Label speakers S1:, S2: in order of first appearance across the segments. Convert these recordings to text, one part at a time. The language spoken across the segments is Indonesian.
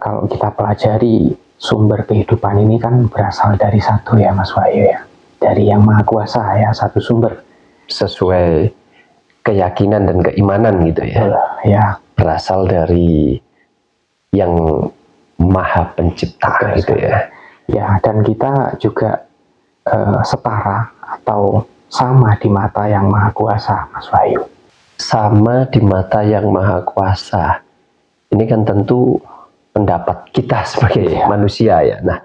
S1: kalau kita pelajari sumber kehidupan ini kan berasal dari satu ya Mas Wahyu ya. Dari Yang Maha Kuasa ya, satu sumber.
S2: Sesuai keyakinan dan keimanan gitu ya.
S1: Ya.
S2: Berasal dari Yang Maha Pencipta gitu ya.
S1: Ya, dan kita juga setara atau sama di mata Yang Maha Kuasa, Mas Wahyu.
S2: Sama di mata Yang Maha Kuasa. Ini kan tentu pendapat kita sebagai manusia ya. Nah,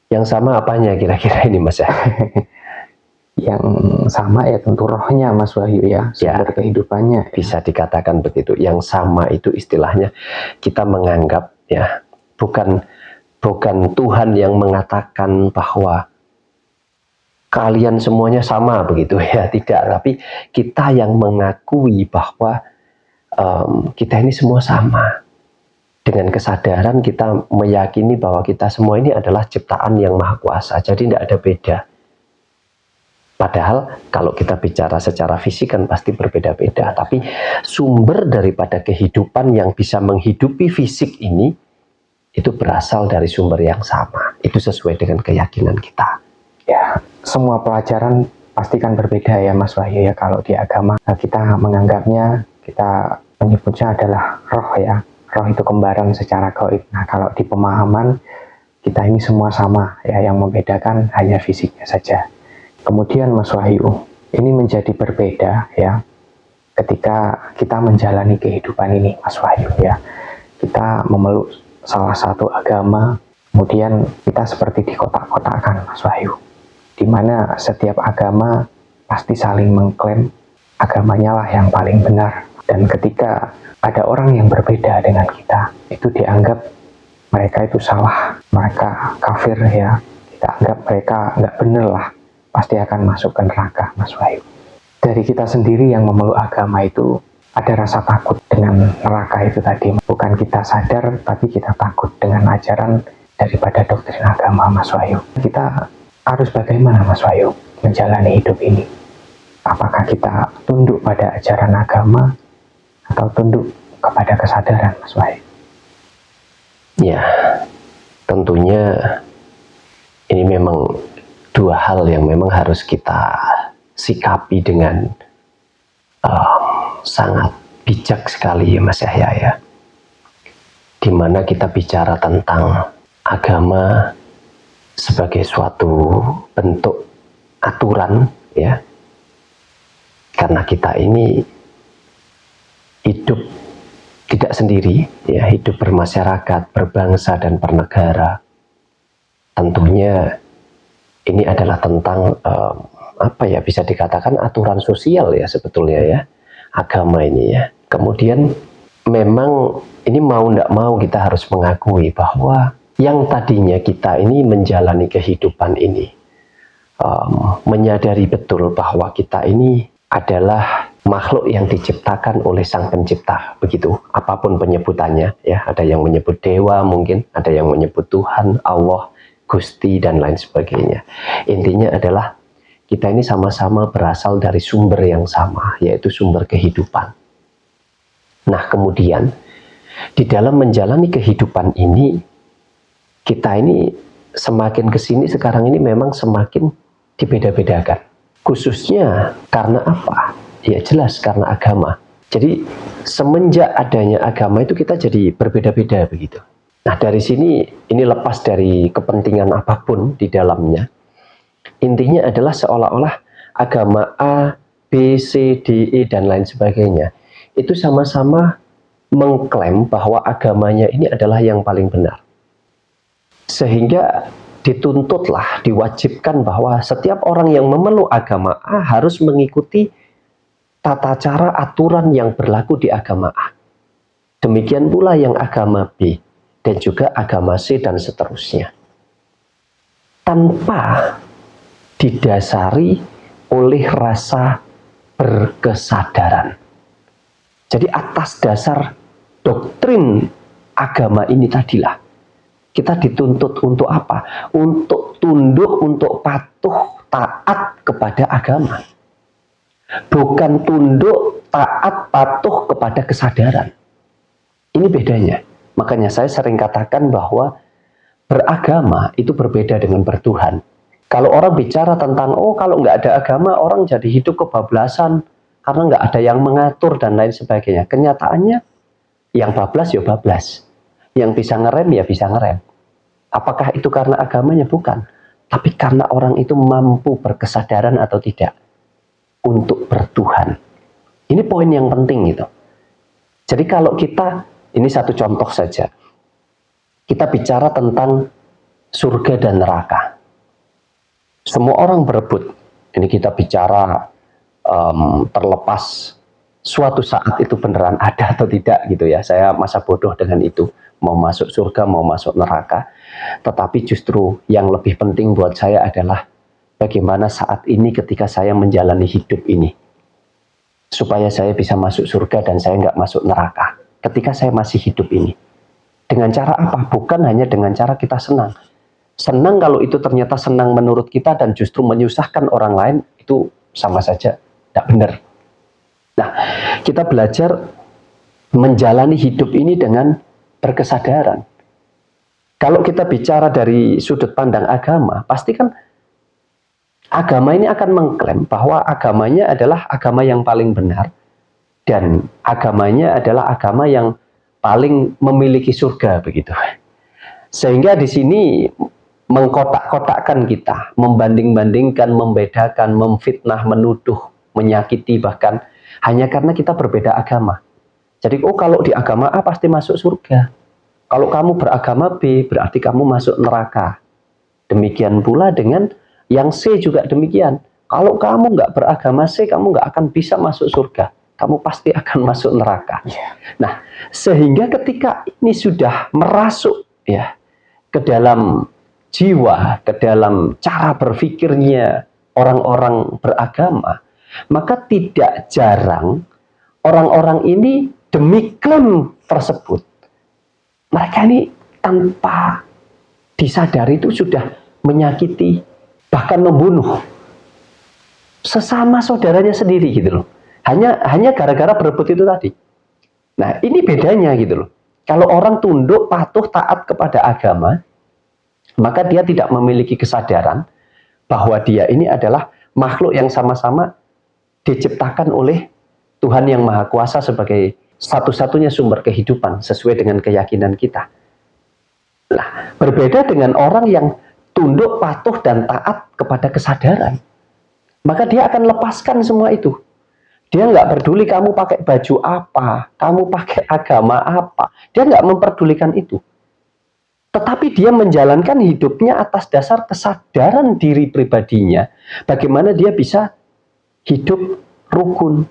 S2: yang sama apanya kira-kira ini Mas ya?
S1: Yang sama ya tentu rohnya Mas Wahyu ya, sumber kehidupannya.
S2: Bisa dikatakan begitu. Yang sama itu istilahnya kita menganggap ya, bukan Tuhan yang mengatakan bahwa kalian semuanya sama begitu ya, tidak. Tapi kita yang mengakui bahwa kita ini semua sama. Dengan kesadaran kita meyakini bahwa kita semua ini adalah ciptaan Yang Maha Kuasa. Jadi tidak ada beda. Padahal kalau kita bicara secara fisik kan pasti berbeda-beda. Tapi sumber daripada kehidupan yang bisa menghidupi fisik ini, itu berasal dari sumber yang sama. Itu sesuai dengan keyakinan kita.
S1: Ya, semua pelajaran pasti kan berbeda ya Mas Wahyu ya. Kalau di agama kita menganggapnya, kita menyebutnya adalah roh ya. Roh itu kembaran secara gaib. Nah, kalau di pemahaman kita ini semua sama ya, yang membedakan hanya fisiknya saja. Kemudian Mas Wahyu, ini menjadi berbeda ya ketika kita menjalani kehidupan ini Mas Wahyu ya. Kita memeluk salah satu agama, kemudian kita seperti dikotak-kotakan Mas Wahyu, di mana setiap agama pasti saling mengklaim agamanya lah yang paling benar. Dan ketika ada orang yang berbeda dengan kita, itu dianggap mereka itu salah, mereka kafir ya, kita anggap mereka nggak benar lah, pasti akan masuk ke neraka Mas Wahyu. Dari kita sendiri yang memeluk agama itu ada rasa takut dengan neraka itu tadi. Bukan kita sadar, tapi kita takut dengan ajaran daripada doktrin agama Mas Wahyu. Kita harus bagaimana Mas Wahyu menjalani hidup ini? Apakah kita tunduk pada ajaran agama atau tunduk kepada kesadaran Mas Wahyu?
S2: Ya, tentunya ini memang dua hal yang memang harus kita sikapi dengan sangat bijak sekali ya Mas Yahya ya. Dimana kita bicara tentang agama sebagai suatu bentuk aturan ya. Karena kita ini hidup tidak sendiri ya, hidup bermasyarakat, berbangsa dan bernegara. Tentunya ini adalah tentang apa ya, bisa dikatakan aturan sosial ya sebetulnya ya, agama ini ya. Kemudian memang ini mau tidak mau kita harus mengakui bahwa yang tadinya kita ini menjalani kehidupan ini, menyadari betul bahwa kita ini adalah makhluk yang diciptakan oleh Sang Pencipta, begitu. Apapun penyebutannya ya, ada yang menyebut dewa mungkin, ada yang menyebut Tuhan, Allah, Gusti dan lain sebagainya. Intinya adalah kita ini sama-sama berasal dari sumber yang sama, yaitu sumber kehidupan. Nah, kemudian di dalam menjalani kehidupan ini, kita ini semakin kesini sekarang ini memang semakin dibeda-bedakan. Khususnya karena apa? Ya jelas karena agama. Jadi semenjak adanya agama itu kita jadi berbeda-beda begitu. Nah, dari sini ini lepas dari kepentingan apapun di dalamnya. Intinya adalah seolah-olah agama A, B, C, D, E dan lain sebagainya itu sama-sama mengklaim bahwa agamanya ini adalah yang paling benar. Sehingga dituntutlah, diwajibkan bahwa setiap orang yang memeluk agama A harus mengikuti tata cara aturan yang berlaku di agama A. Demikian pula yang agama B dan juga agama C dan seterusnya. Tanpa didasari oleh rasa berkesadaran. Jadi atas dasar doktrin agama ini tadilah kita dituntut untuk apa? Untuk tunduk, untuk patuh, taat kepada agama. Bukan tunduk, taat, patuh kepada kesadaran. Ini bedanya. Makanya saya sering katakan bahwa beragama itu berbeda dengan bertuhan. Kalau orang bicara tentang, oh kalau nggak ada agama, orang jadi hidup kebablasan, karena nggak ada yang mengatur dan lain sebagainya. Kenyataannya, yang bablas ya bablas. Yang bisa ngerem ya bisa ngerem. Apakah itu karena agamanya? Bukan. Tapi karena orang itu mampu berkesadaran atau tidak untuk bertuhan. Ini poin yang penting gitu. Jadi kalau kita, ini satu contoh saja. Kita bicara tentang surga dan neraka. Semua orang berebut. Ini kita bicara terlepas suatu saat itu beneran ada atau tidak gitu ya. Saya masa bodoh dengan itu. Mau masuk surga, mau masuk neraka. Tetapi justru yang lebih penting buat saya adalah bagaimana saat ini ketika saya menjalani hidup ini. Supaya saya bisa masuk surga dan saya nggak masuk neraka. Ketika saya masih hidup ini. Dengan cara apa? Bukan hanya dengan cara kita senang. Senang kalau itu ternyata senang menurut kita dan justru menyusahkan orang lain, itu sama saja tidak benar. Nah, kita belajar menjalani hidup ini dengan berkesadaran. Kalau kita bicara dari sudut pandang agama, pasti kan agama ini akan mengklaim bahwa agamanya adalah agama yang paling benar dan agamanya adalah agama yang paling memiliki surga begitu. Sehingga di sini mengkotak-kotakkan kita, membanding-bandingkan, membedakan, memfitnah, menuduh, menyakiti bahkan hanya karena kita berbeda agama. Jadi kalau di agama A pasti masuk surga. Kalau kamu beragama B berarti kamu masuk neraka. Demikian pula dengan yang C juga demikian. Kalau kamu nggak beragama C, kamu nggak akan bisa masuk surga. Kamu pasti akan masuk neraka. Nah, sehingga ketika ini sudah merasuk ya ke dalam jiwa, ke dalam cara berpikirnya orang-orang beragama, maka tidak jarang orang-orang ini demi klaim tersebut, mereka ini tanpa disadari itu sudah menyakiti, bahkan membunuh sesama saudaranya sendiri gitu loh. Hanya gara-gara berebut itu tadi. Nah, ini bedanya gitu loh. Kalau orang tunduk, patuh, taat kepada agama, maka dia tidak memiliki kesadaran bahwa dia ini adalah makhluk yang sama-sama diciptakan oleh Tuhan yang Maha Kuasa sebagai satu-satunya sumber kehidupan sesuai dengan keyakinan kita. Nah, berbeda dengan orang yang tunduk, patuh, dan taat kepada kesadaran. Maka dia akan lepaskan semua itu. Dia nggak peduli kamu pakai baju apa, kamu pakai agama apa. Dia nggak memperdulikan itu. Tetapi dia menjalankan hidupnya atas dasar kesadaran diri pribadinya. Bagaimana dia bisa hidup rukun,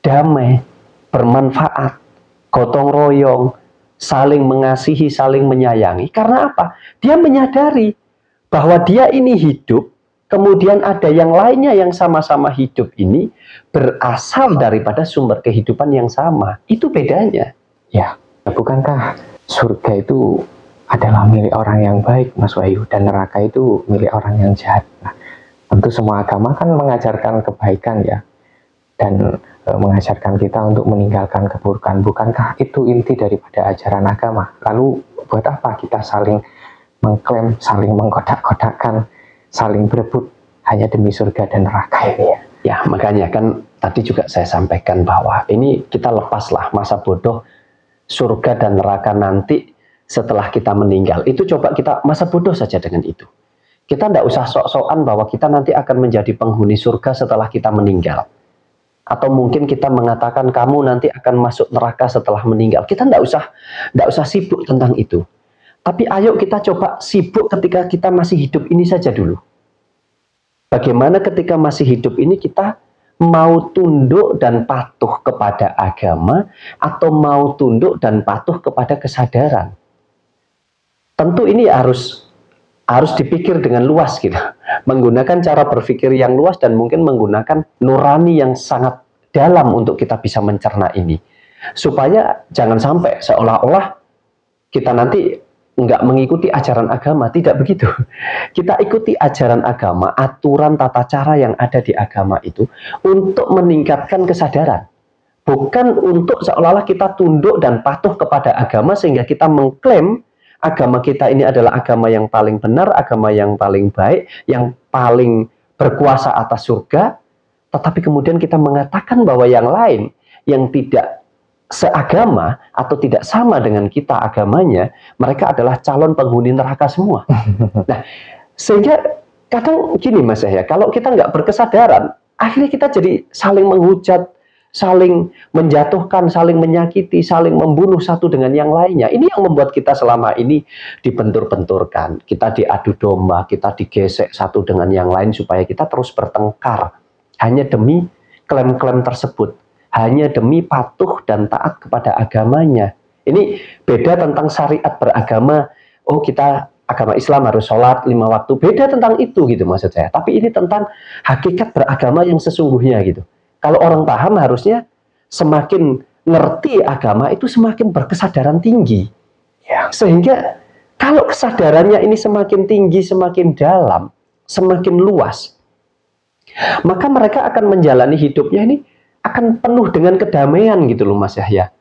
S2: damai, bermanfaat, gotong royong, saling mengasihi, saling menyayangi. Karena apa? Dia menyadari bahwa dia ini hidup, kemudian ada yang lainnya yang sama-sama hidup ini berasal daripada sumber kehidupan yang sama. Itu bedanya.
S1: Ya, bukankah surga itu adalah milik orang yang baik, Mas Wahyu, dan neraka itu milik orang yang jahat. Nah, tentu semua agama kan mengajarkan kebaikan ya, dan mengajarkan kita untuk meninggalkan keburukan. Bukankah itu inti daripada ajaran agama? Lalu buat apa kita saling mengklaim, saling mengkodak-kodakkan, saling berebut hanya demi surga dan neraka ini ya?
S2: Ya, makanya kan tadi juga saya sampaikan bahwa ini kita lepaslah masa bodoh surga dan neraka nanti setelah kita meninggal. Itu coba kita masa bodoh saja dengan itu. Kita tidak usah sok-sokan bahwa kita nanti akan menjadi penghuni surga setelah kita meninggal. Atau mungkin kita mengatakan kamu nanti akan masuk neraka setelah meninggal. Kita tidak usah sibuk tentang itu. Tapi ayo kita coba sibuk ketika kita masih hidup ini saja dulu. Bagaimana ketika masih hidup ini kita mau tunduk dan patuh kepada agama atau mau tunduk dan patuh kepada kesadaran. Tentu ini harus dipikir dengan luas gitu. Menggunakan cara berpikir yang luas dan mungkin menggunakan nurani yang sangat dalam untuk kita bisa mencerna ini. Supaya jangan sampai seolah-olah kita nanti nggak mengikuti ajaran agama. Tidak begitu. Kita ikuti ajaran agama, aturan tata cara yang ada di agama itu untuk meningkatkan kesadaran. bukan untuk seolah-olah kita tunduk dan patuh kepada agama sehingga kita mengklaim agama kita ini adalah agama yang paling benar, agama yang paling baik, yang paling berkuasa atas surga, tetapi kemudian kita mengatakan bahwa yang lain yang tidak seagama atau tidak sama dengan kita agamanya, mereka adalah calon penghuni neraka semua. Nah, sehingga kadang gini Mas Yahya, kalau kita nggak berkesadaran, akhirnya kita jadi saling menghujat, saling menjatuhkan, saling menyakiti, saling membunuh satu dengan yang lainnya. Ini yang membuat kita selama ini dibentur-benturkan, kita diadu domba, kita digesek satu dengan yang lain supaya kita terus bertengkar hanya demi klaim-klaim tersebut, hanya demi patuh dan taat kepada agamanya. Ini beda tentang syariat beragama. Oh, kita agama Islam harus sholat 5 waktu. Beda tentang itu gitu maksud saya. Tapi ini tentang hakikat beragama yang sesungguhnya gitu. Kalau orang paham harusnya semakin ngerti agama itu semakin berkesadaran tinggi.
S1: Ya.
S2: Sehingga kalau kesadarannya ini semakin tinggi, semakin dalam, semakin luas, maka mereka akan menjalani hidupnya ini akan penuh dengan kedamaian gitu loh Mas Yahya.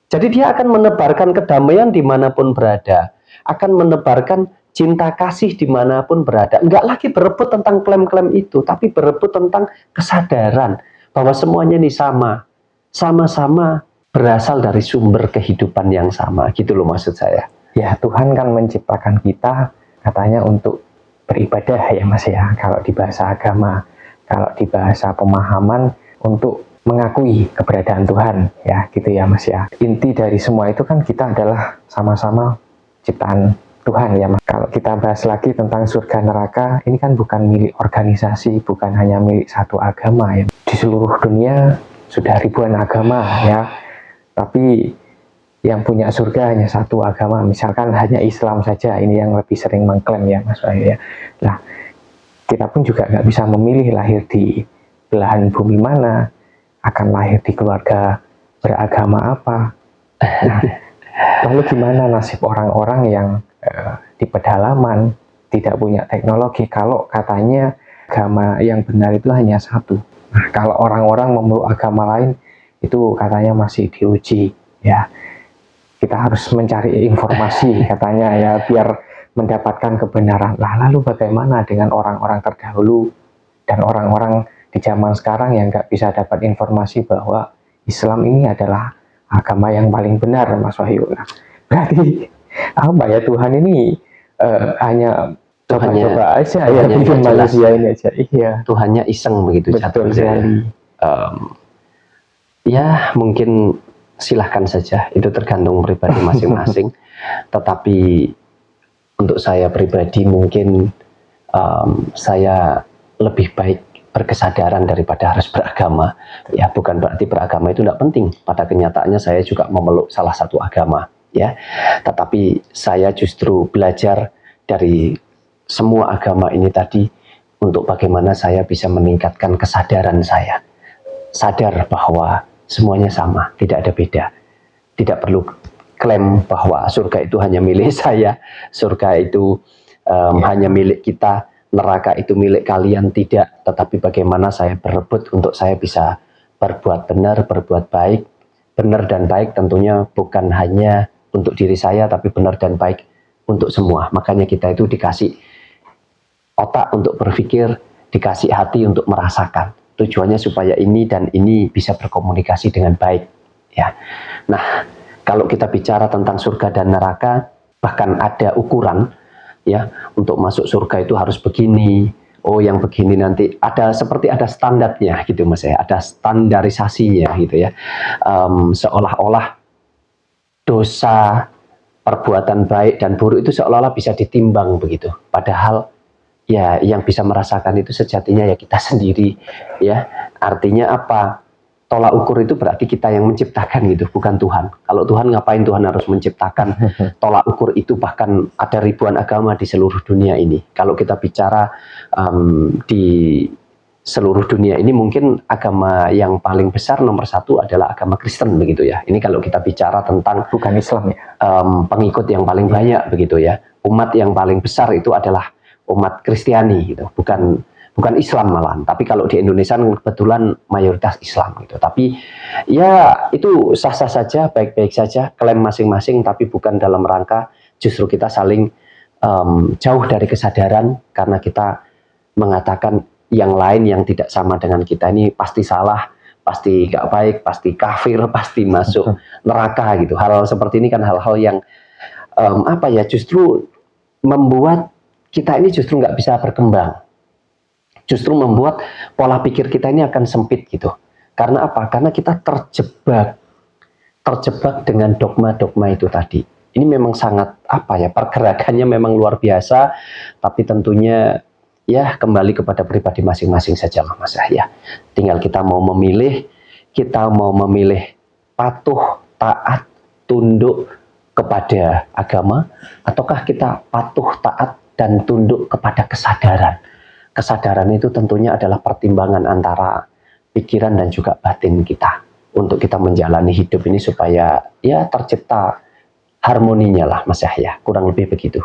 S2: Jadi dia akan menebarkan kedamaian dimanapun berada, akan menebarkan cinta kasih dimanapun berada. Enggak lagi berebut tentang klaim-klaim itu, tapi berebut tentang kesadaran bahwa semuanya ini sama-sama berasal dari sumber kehidupan yang sama, gitu loh maksud saya.
S1: Ya, Tuhan kan menciptakan kita katanya untuk beribadah ya Mas ya, kalau di bahasa agama. Kalau di bahasa pemahaman untuk mengakui keberadaan Tuhan ya, gitu ya Mas ya. Inti dari semua itu kan kita adalah sama-sama ciptaan Tuhan ya Mas. Kalau kita bahas lagi tentang surga neraka, ini kan bukan milik organisasi, bukan hanya milik satu agama ya. Di seluruh dunia sudah ribuan agama ya, tapi yang punya surga hanya satu agama, misalkan hanya Islam saja, ini yang lebih sering mengklaim ya Mas Wahyu ya. Nah, kita pun juga nggak bisa memilih lahir di belahan bumi mana, akan lahir di keluarga beragama apa. Nah, lalu gimana nasib orang-orang yang di pedalaman tidak punya teknologi, kalau katanya agama yang benar itu hanya satu. Nah, kalau orang-orang memeluk agama lain itu katanya masih diuji ya. Kita harus mencari informasi katanya ya, biar mendapatkan kebenaran. Lah, lalu bagaimana dengan orang-orang terdahulu dan orang-orang di zaman sekarang yang nggak bisa dapat informasi bahwa Islam ini adalah agama yang paling benar Mas Wahyu? Nah, berarti apa ya, Tuhan ini hanya coba-coba aja ya, bikin manusia ini aja. Iya,
S2: Tuhannya iseng begitu.
S1: betul sekali.
S2: Ya mungkin silahkan saja, itu tergantung pribadi masing-masing. Tetapi untuk saya pribadi mungkin saya lebih baik berkesadaran daripada harus beragama. Ya, bukan berarti beragama itu tidak penting. Pada kenyataannya saya juga memeluk salah satu agama. Ya, tetapi saya justru belajar dari semua agama ini tadi untuk bagaimana saya bisa meningkatkan kesadaran saya. Sadar bahwa semuanya sama, tidak ada beda. Tidak perlu klaim bahwa surga itu hanya milik saya, surga itu hanya milik kita, neraka itu milik kalian, tidak. Tetapi bagaimana saya berebut untuk saya bisa berbuat benar, berbuat baik. Benar dan baik tentunya bukan hanya untuk diri saya, tapi benar dan baik untuk semua. Makanya kita itu dikasih otak untuk berpikir, dikasih hati untuk merasakan. Tujuannya supaya ini dan ini bisa berkomunikasi dengan baik. Ya. Nah, kalau kita bicara tentang surga dan neraka, bahkan ada ukuran, ya, untuk masuk surga itu harus begini. Oh, yang begini nanti ada seperti ada standarnya gitu Mas ya, ada standarisasinya gitu ya. Seolah-olah dosa, perbuatan baik dan buruk itu seolah-olah bisa ditimbang begitu. Padahal ya yang bisa merasakan itu sejatinya ya kita sendiri ya. Artinya apa? Tolak ukur itu berarti kita yang menciptakan gitu, bukan Tuhan. Kalau Tuhan, ngapain Tuhan harus menciptakan tolak ukur itu? Bahkan ada ribuan agama di seluruh dunia ini. Kalau kita bicara di seluruh dunia ini, mungkin agama yang paling besar nomor satu adalah agama Kristen begitu ya. Ini kalau kita bicara tentang
S1: Bukan Islam ya.
S2: Pengikut yang paling banyak begitu ya. Umat yang paling besar itu adalah umat Kristiani gitu, bukan bukan Islam malahan, tapi kalau di Indonesia kebetulan mayoritas Islam gitu. Tapi ya itu sah-sah saja, baik-baik saja, klaim masing-masing, tapi bukan dalam rangka justru kita saling jauh dari kesadaran karena kita mengatakan yang lain yang tidak sama dengan kita ini pasti salah, pasti nggak baik, pasti kafir, pasti masuk neraka gitu. Hal seperti ini kan hal-hal yang justru membuat kita ini justru nggak bisa berkembang. Justru membuat pola pikir kita ini akan sempit gitu. Karena apa? Karena kita terjebak dengan dogma-dogma itu tadi. Ini memang sangat pergerakannya memang luar biasa, tapi tentunya ya kembali kepada pribadi masing-masing saja Mas ya. Tinggal kita mau memilih patuh, taat, tunduk kepada agama, ataukah kita patuh, taat, dan tunduk kepada kesadaran. Kesadaran itu tentunya adalah pertimbangan antara pikiran dan juga batin kita untuk kita menjalani hidup ini supaya ya tercipta harmoninya lah Mas Yahya, kurang lebih begitu.